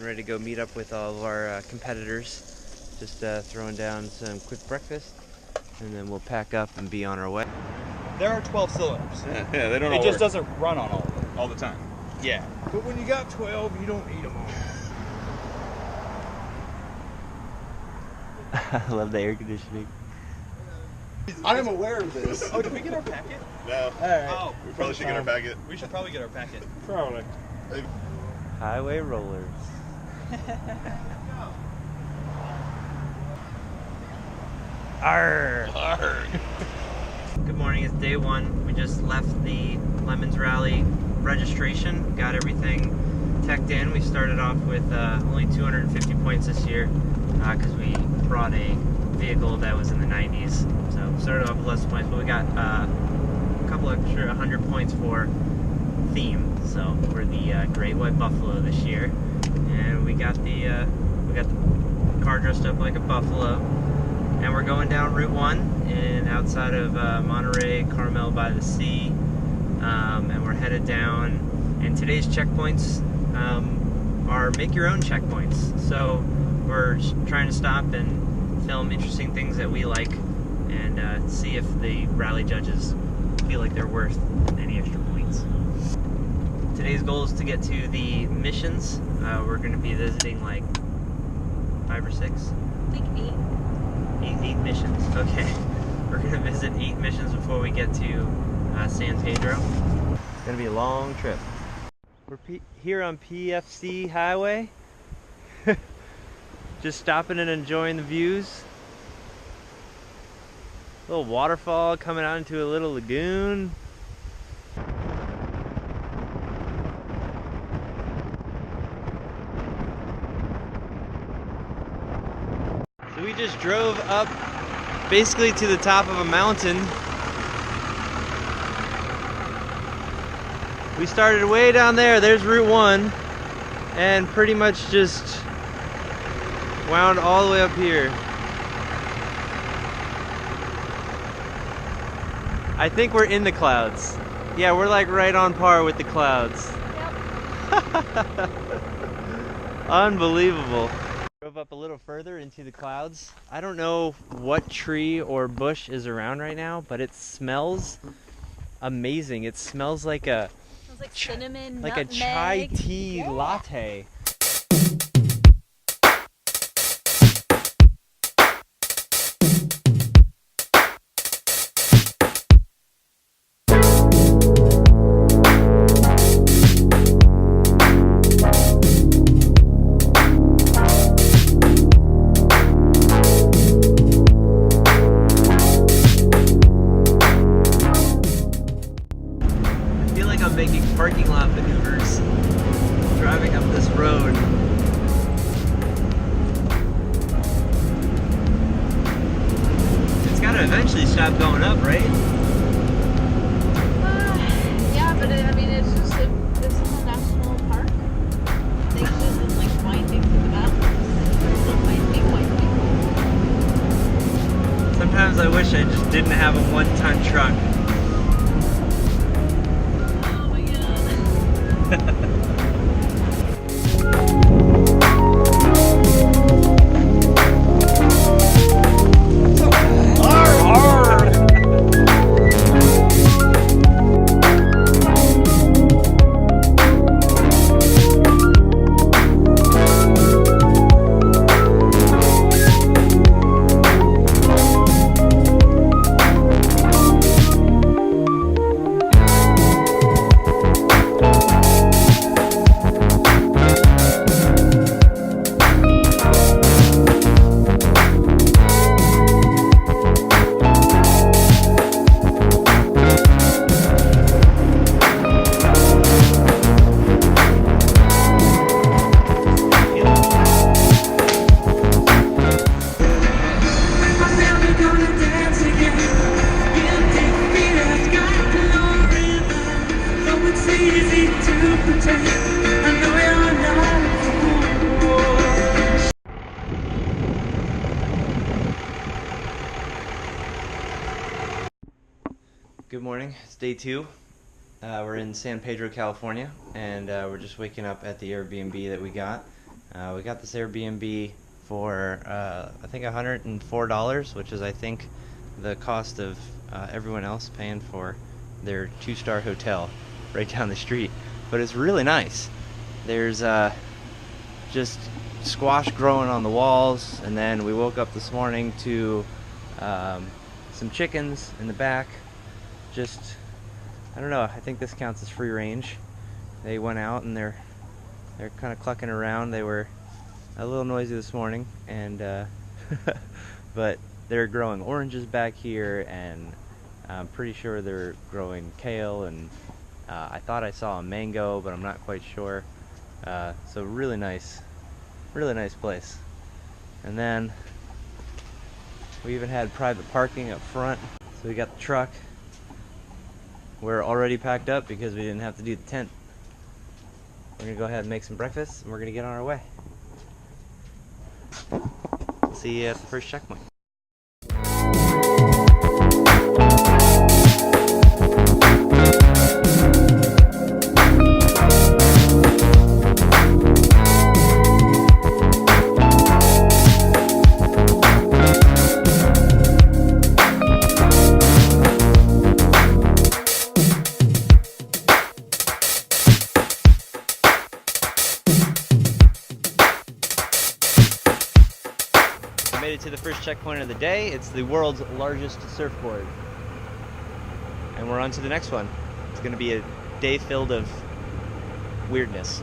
Ready to go meet up with all of our competitors. Just throwing down some quick breakfast, and then we'll pack up and be on our way. There are 12 cylinders. Yeah, they don't all It just work doesn't run on all of them. all the time. Yeah. But when you got 12, you don't eat them all. I love the air conditioning. I am aware of this. Oh, did we get our packet? No. Alright. Oh, We probably should get our packet. we should probably get our packet. Probably. Highway rollers. Arr! Arr. Good morning, it's day one. We just left the Lemons Rally registration, got everything teched in. We started off with only 250 points this year because we brought a vehicle that was in the 90s. So we started off with less points, but we got a couple extra 100 points for theme. So we're the Great White Buffalo this year, and we got the car dressed up like a buffalo. And we're going down Route 1 and outside of Monterey, Carmel by the Sea, and we're headed down. And today's checkpoints are make your own checkpoints. So we're trying to stop and film interesting things that we like and see if the rally judges feel like they're worth any extra points. Today's goal is to get to the missions. We're going to be visiting like 5 or 6? I think 8. Eight missions. Okay. We're going to visit 8 missions before we get to San Pedro. It's going to be a long trip. We're here on PFC Highway. Just stopping and enjoying the views. A little waterfall coming out into a little lagoon. So we just drove up basically to the top of a mountain. We started way down there, there's Route 1, and pretty much just wound all the way up here. I think we're in the clouds. Yeah, we're like right on par with the clouds. Yep. Unbelievable. Drove up a little further into the clouds. I don't know what tree or bush is around right now, but it smells amazing. It smells like a Smells like cinnamon, like nutmeg. a chai tea latte. I'm making parking lot maneuvers driving up this road. It's gotta eventually stop going up, right? Yeah, but I mean, it's just this is a national park. They just like winding through the mountains. Winding. Sometimes I wish I just didn't have a one-ton truck. Good morning, it's day 2. We're in San Pedro, California, and we're just waking up at the Airbnb that we got. We got this Airbnb for I think $104, which is I think the cost of everyone else paying for their 2-star hotel right down the street. But it's really nice. There's just squash growing on the walls, and then we woke up this morning to some chickens in the back. Just, I don't know, I think this counts as free range. They went out and they're kind of clucking around. They were a little noisy this morning, and but they're growing oranges back here, and I'm pretty sure they're growing kale, and I thought I saw a mango, but I'm not quite sure. So really nice place. And then we even had private parking up front. So we got the truck. We're already packed up because we didn't have to do the tent. We're gonna go ahead and make some breakfast, and we're gonna get on our way. See you at the first checkpoint. Made it to the first checkpoint of the day. It's the world's largest surfboard. And we're on to the next one. It's going to be a day filled of weirdness.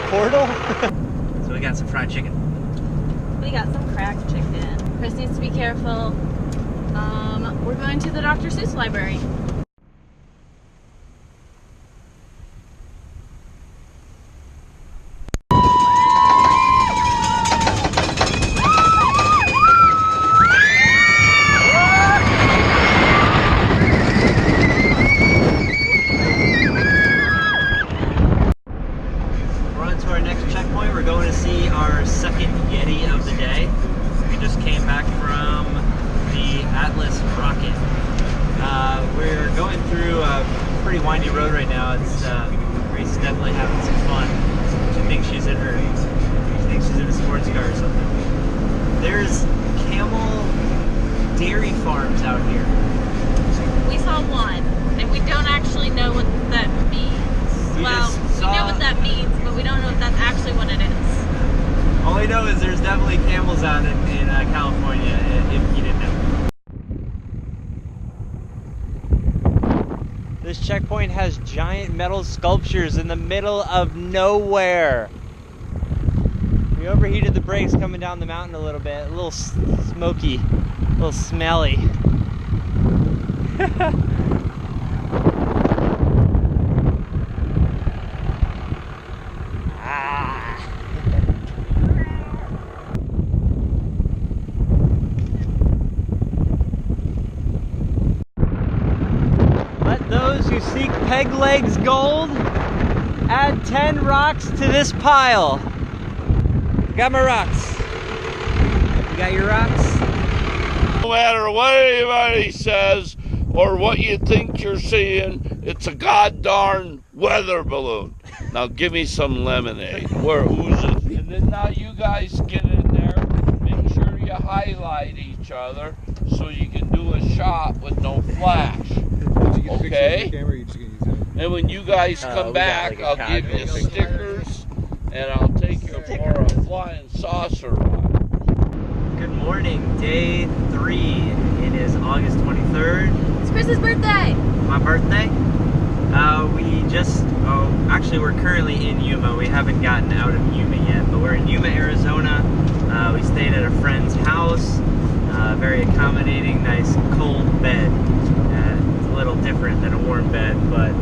Portal. So we got some fried chicken. We got some cracked chicken. Chris needs to be careful. We're going to the Dr. Seuss library. We're going to see our second Yeti of the day. We just came back from the Atlas rocket. We're going through a pretty windy road right now. It's Grace is definitely having some fun. She thinks she's in a sports car or something. There's camel dairy farms out here. We saw one, and we don't actually know what that means. We know what that means, but we don't know if that's actually what it is. All we know is there's definitely camels out in California, if you didn't know. This checkpoint has giant metal sculptures in the middle of nowhere. We overheated the brakes coming down the mountain a little bit. A little smoky, a little smelly. Let those who seek peg legs gold 10 rocks to this pile. Got my rocks. You got your rocks? No matter what anybody says or what you think you're seeing, it's a goddarn weather balloon. Now give me some lemonade. Where oozes. And then now you guys get in there. Make sure you highlight each other so you can do a shot with no flash. Okay? And when you guys come back, I'll give you stickers and I'll take you for a flying saucer ride. Good morning, day 3. It is August 23rd. It's Chris's birthday. My birthday. Actually we're currently in Yuma. We haven't gotten out of Yuma yet, but we're in Yuma, Arizona. We stayed at a friend's house. Very accommodating, nice cold bed. It's a little different than a warm bed, but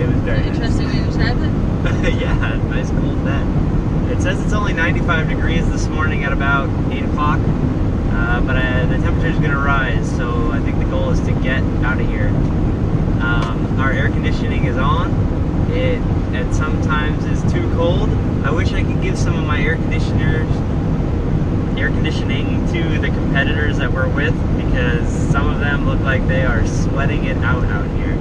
it was very Interesting way to describe it. nice. Yeah, nice cold bed. It says it's only 95 degrees this morning at about 8 o'clock, but the temperature is going to rise, so I think the goal is to get out of here. Our air conditioning is on. It at sometimes is too cold. I wish I could give some of my air conditioning to the competitors that we're with, because some of them look like they are sweating it out here.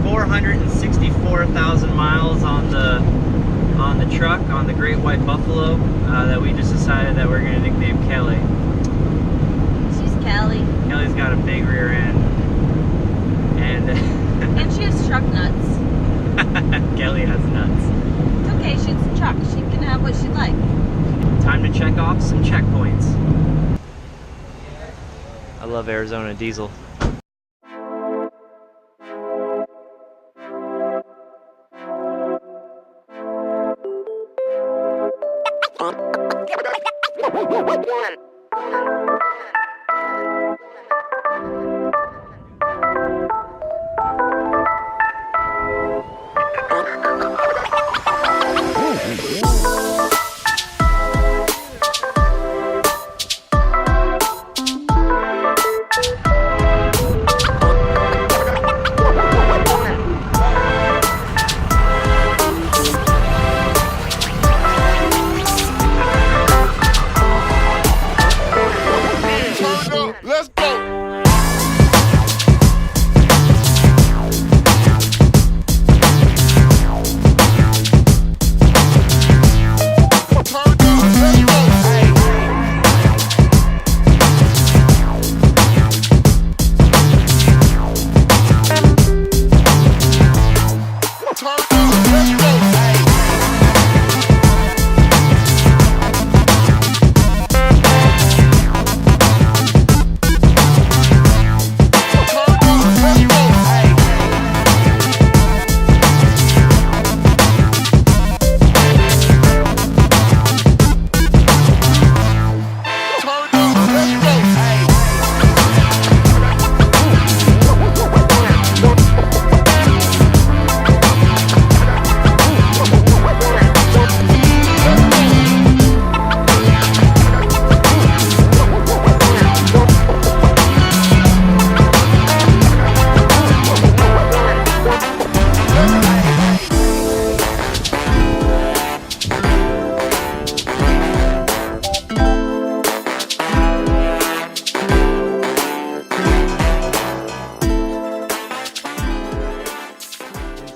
464,000 miles on the truck, on the Great White Buffalo, that we just decided that we're going to nickname Kelly. She's Kelly. Kelly's got a big rear end. And And she has truck nuts. Kelly has nuts. It's okay, she's a truck. She can have what she'd like. Time to check off some checkpoints. I love Arizona diesel. Let's go!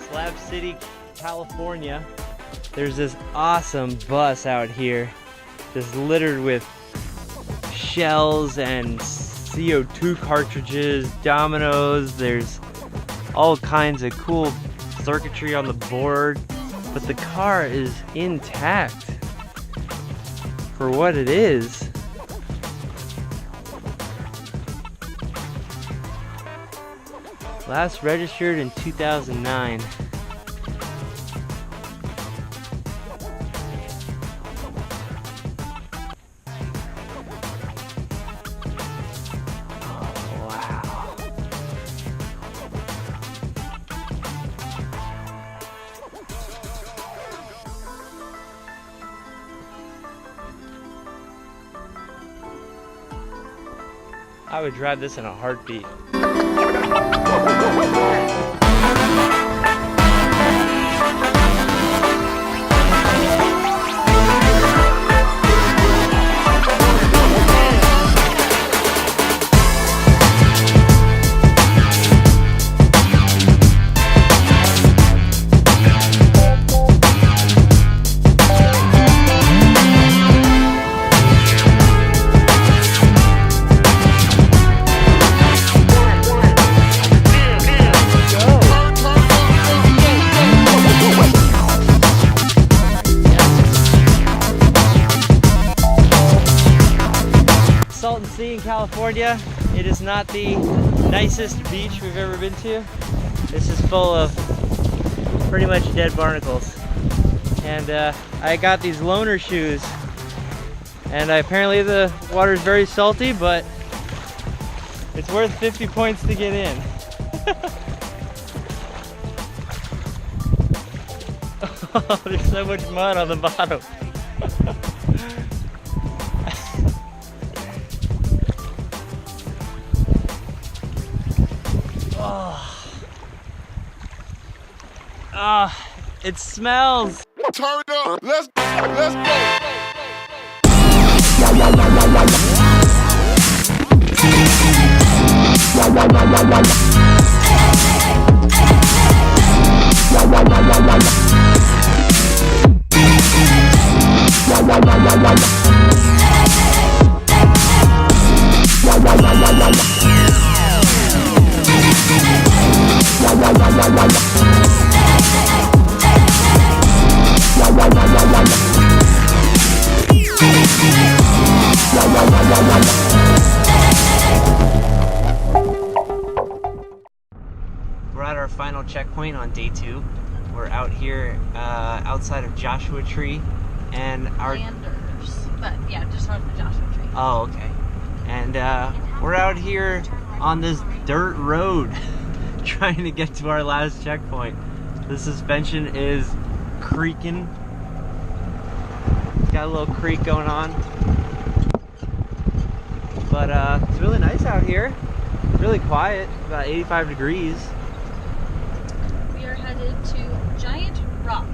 Slab City, California, there's this awesome bus out here, just littered with shells and CO2 cartridges, dominoes. There's all kinds of cool circuitry on the board, but the car is intact for what it is. Last registered in 2009. Oh, wow. I would drive this in a heartbeat. California. It is not the nicest beach we've ever been to. This is full of pretty much dead barnacles. And I got these loaner shoes. And apparently the water is very salty, but it's worth 50 points to get in. Oh, there's so much mud on the bottom. It smells. Turn up. Let's go. We're at our final checkpoint on day 2. We're out here outside of Joshua Tree, and our Landers. But yeah, just north of Joshua Tree. oh, okay. And we're out here on this dirt road, trying to get to our last checkpoint. The suspension is creaking. Got a little creak going on, but it's really nice out here. Really quiet. About 85 degrees. We are headed to Giant Rock.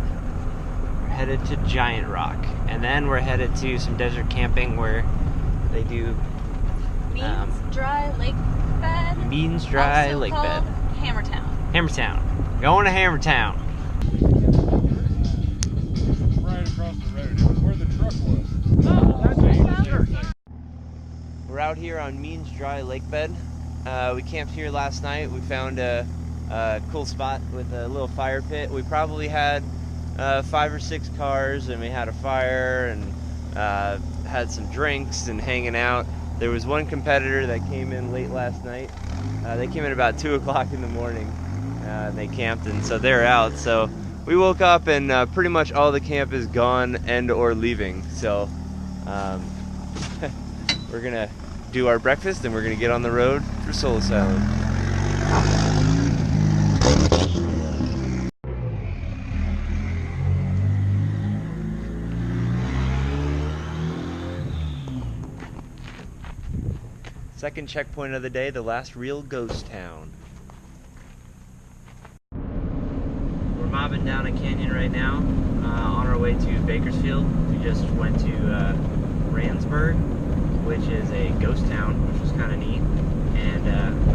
We're headed to Giant Rock, and then we're headed to some desert camping where they do Means Dry Lake Bed. Means Dry also Lake called Bed. Hammertown. Hammertown. Going to Hammertown. Right across the road. It was where the truck was. Oh, that's right. We're out here on Means Dry Lake Bed. We camped here last night. We found a cool spot with a little fire pit. We probably had 5 or 6 cars, and we had a fire and had some drinks and hanging out. There was one competitor that came in late last night. They came in about 2 o'clock in the morning. And they camped, and so they're out. So we woke up and pretty much all the camp is gone and or leaving. So we're gonna do our breakfast and we're gonna get on the road for Soul Asylum. Second checkpoint of the day, the last real ghost town. We're mobbing down a canyon right now on our way to Bakersfield. We just went to Randsburg, which is a ghost town, which was kind of neat. And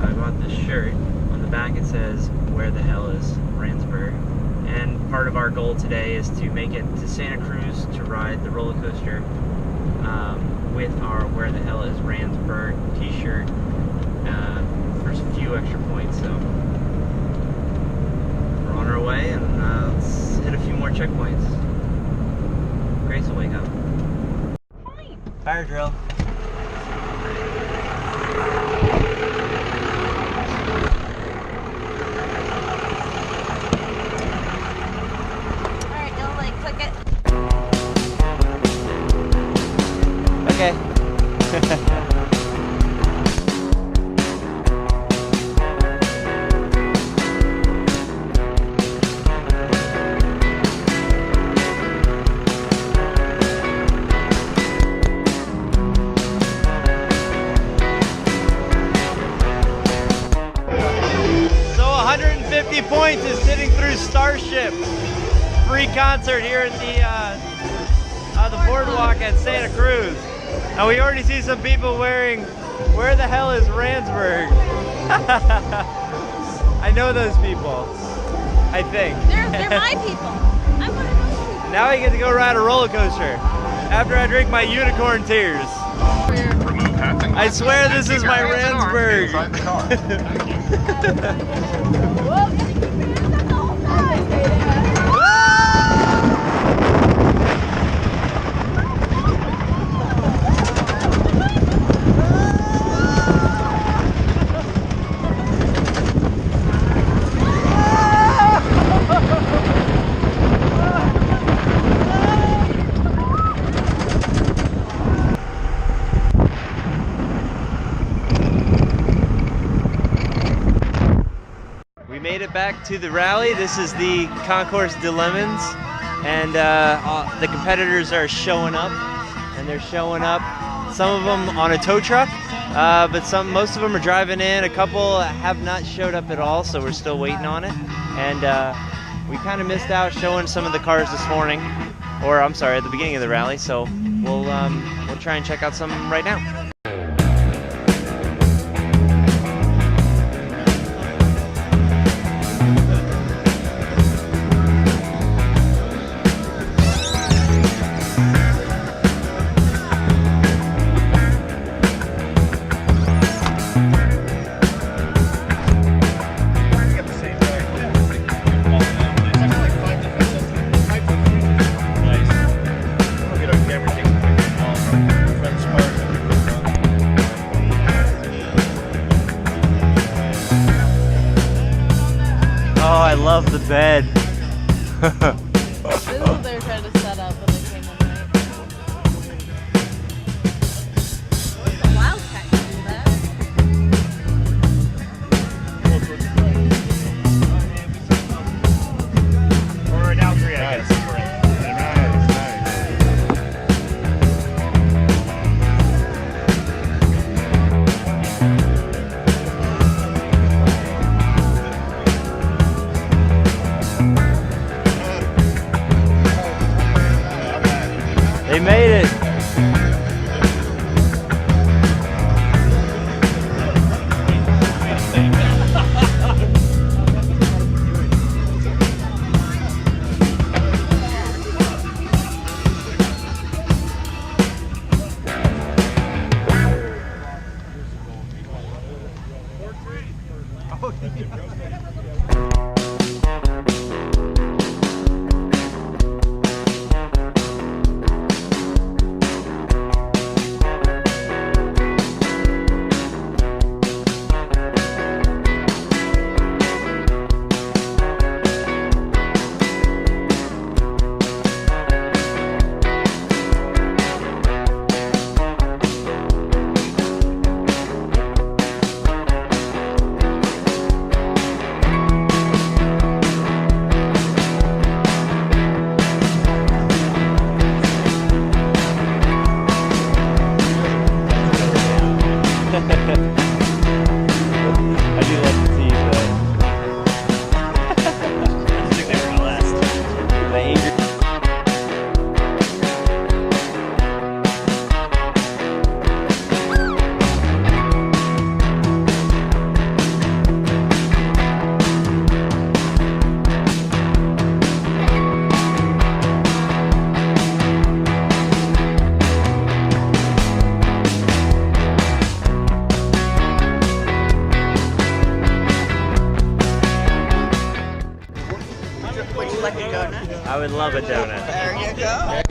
I bought this shirt. On the back it says, "Where the hell is Randsburg?" And part of our goal today is to make it to Santa Cruz to ride the roller coaster with our "Where the hell is Randsburg" t-shirt for a few extra points. So we're on our way, and let's hit a few more checkpoints. Grace will wake up. Fine. Fire drill. Alright, you'll like click it. Okay. So 150 points is sitting through Starship. Free concert here at the boardwalk at Santa Cruz. And we already see some people wearing "Where the hell is Randsburg?" I know those people, I think. They're my people. I'm one of those people. Now I get to go ride a roller coaster after I drink my unicorn tears. I swear this is my Randsburg. Inside the car. Whoa, you keep your hands up the whole time. Stay there. back to the rally. This is the Concours de Lemons, and the competitors are showing up, and they're showing up. Some of them on a tow truck, but most of them are driving in. A couple have not showed up at all, so we're still waiting on it. And we kind of missed out showing some of the cars this morning, or I'm sorry, at the beginning of the rally. So we'll try and check out some right now. I love the bed. This is what they were trying to set up when they came in, right? The Wildcat can do that. Or an L3, I guess. They made it. I would love a donut. There you go.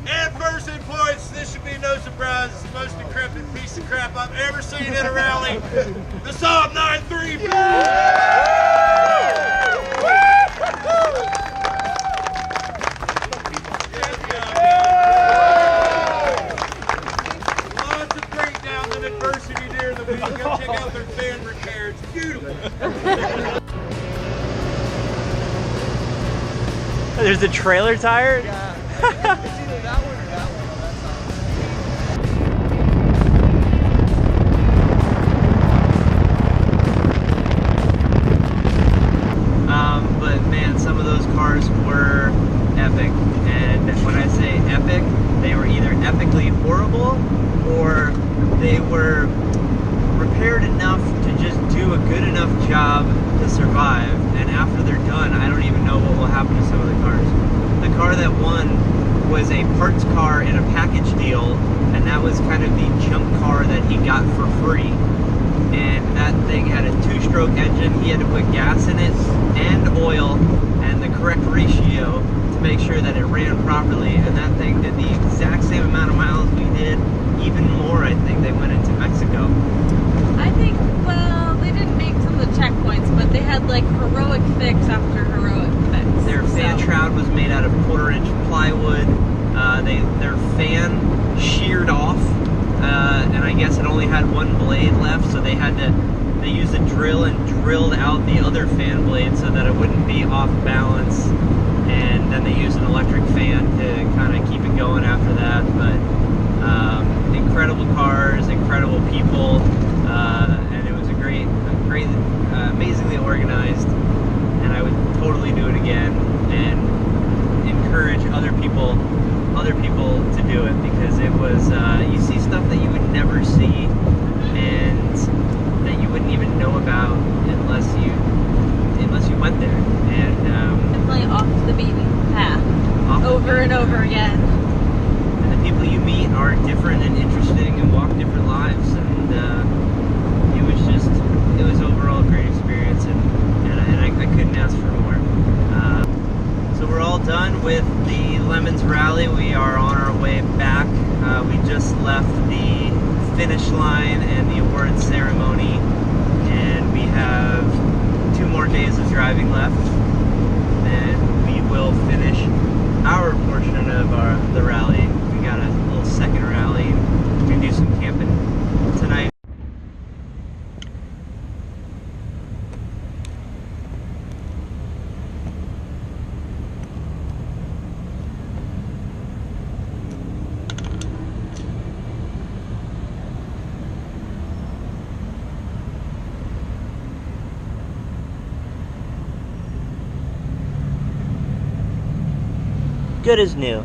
And first in points, this should be no surprise, it's the most decrepit piece of crap I've ever seen at a rally. The Slab 9-3. Lots of breakdowns and adversity during the week. Go check out their fan repair. It's beautiful. There's a trailer tire? Yeah. It's either that one or that one on that side. But man, some of those cars were epic. And when I say epic, they were either epically horrible or they were repaired enough to just do a good enough job to survive. And after they're done, I don't even know what will happen to some of the cars. The car that won was a parts car in a package deal, and that was kind of the junk car that he got for free. And that thing had a 2-stroke engine. He had to put gas in it and oil and the correct ratio to make sure that it ran properly. And that thing did the exact same amount of miles we did, even more. I think they went into Mexico. I think, well, they didn't make some of the checkpoints, but they had like heroic fix after heroic fix. Their fan shroud was made out of 1/4-inch plywood. Their fan guess it only had one blade left, so they used a drill and drilled out the other fan blade so that it wouldn't be off balance, and then they used an electric fan to kind of keep it going after that. But incredible cars, incredible people, and it was a great, amazingly organized, and I would totally do it again and encourage other people to do it, because it was you see stuff that you would never see and that you wouldn't even know about unless you went there. And Definitely off the beaten path, over and over again. And the people you meet are different and interesting and walk different lives, and it was overall a great experience, and I couldn't ask for more. So we're all done with the Lemons Rally. We are on our way back. We just left the finish line and the awards ceremony, and we have 2 more days of driving left. Then we will finish our portion of the rally. We got a little second rally. We're gonna do some camping tonight. Good as new.